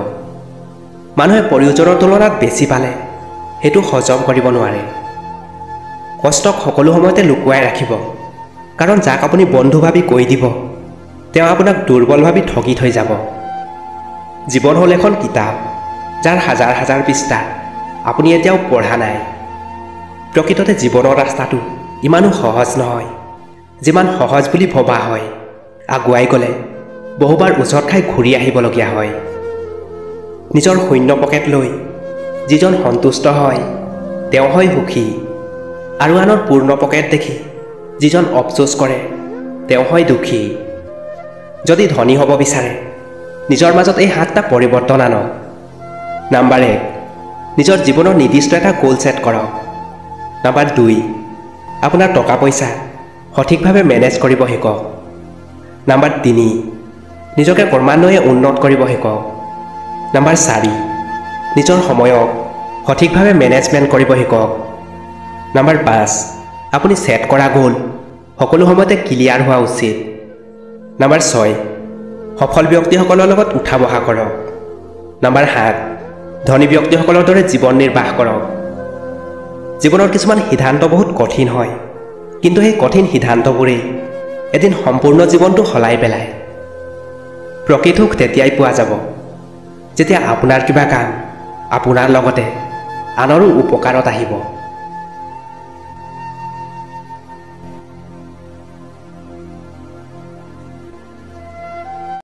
মানুহে প্ৰয়োজনৰ তুলনাত বেছি পালে সেইটো হজম কৰিব নোৱাৰে। কষ্টক সকলো সময়তে লুকুৱাই ৰাখিব, কাৰণ যাক আপুনি বন্ধু ভাবি কৈ দিব তেওঁ আপোনাক দুৰ্বল ভাবি ঠগি থৈ যাব। জীৱন হ'ল এখন কিতাপ যাৰ হাজাৰ হাজাৰ পৃষ্ঠা আপুনি এতিয়াও পঢ়া নাই। প্ৰকৃততে জীৱনৰ ৰাস্তাটো ইমানো সহজ নহয় যিমান সহজ বুলি ভবা হয়। আগুৱাই গ'লে বহুবাৰ ওচৰত খাই ঘূৰি আহিবলগীয়া হয়। নিজৰ শূন্য পকেট লৈ যিজন সন্তুষ্ট হয় তেওঁ হয় সুখী, আৰু আনৰ পূৰ্ণ পকেট দেখি যিজন অফচোচ কৰে তেওঁ হয় দুখী। যদি ধনী হ'ব বিচাৰে নিজৰ মাজত এই 7টা পৰিৱৰ্তন আনক। নাম্বাৰ 1, নিজৰ জীৱনৰ নিৰ্দিষ্ট এটা গ'ল ছেট কৰক। নাম্বাৰ 2, আপোনাৰ টকা পইচা সঠিকভাৱে মেনেজ কৰিব শিকক। নাম্বাৰ 3, নিজকে ক্ৰমান্বয়ে উন্নত কৰিব শিকক। নাম্বাৰ 4, নিজৰ সময়ক সঠিকভাৱে মেনেজমেণ্ট কৰিব শিকক। নাম্বাৰ 5, আপুনি ছেট কৰা গ'ল সকলো সময়তে ক্লিয়াৰ হোৱা উচিত। নাম্বাৰ 6, সফল ব্যক্তিসকলৰ লগত উঠা বহা কৰক। নাম্বাৰ 7, ধনী ব্যক্তিসকলৰ দৰে জীৱন নিৰ্বাহ কৰক। জীৱনৰ কিছুমান সিদ্ধান্ত বহুত কঠিন হয়, কিন্তু সেই কঠিন সিদ্ধান্তবোৰেই এদিন সম্পূৰ্ণ জীৱনটো সলাই পেলায়। প্ৰকৃত সুখ তেতিয়াই পোৱা যাব যেতিয়া আপোনাৰ কিবা কাম আপোনাৰ লগতে আনৰো উপকাৰত আহিব।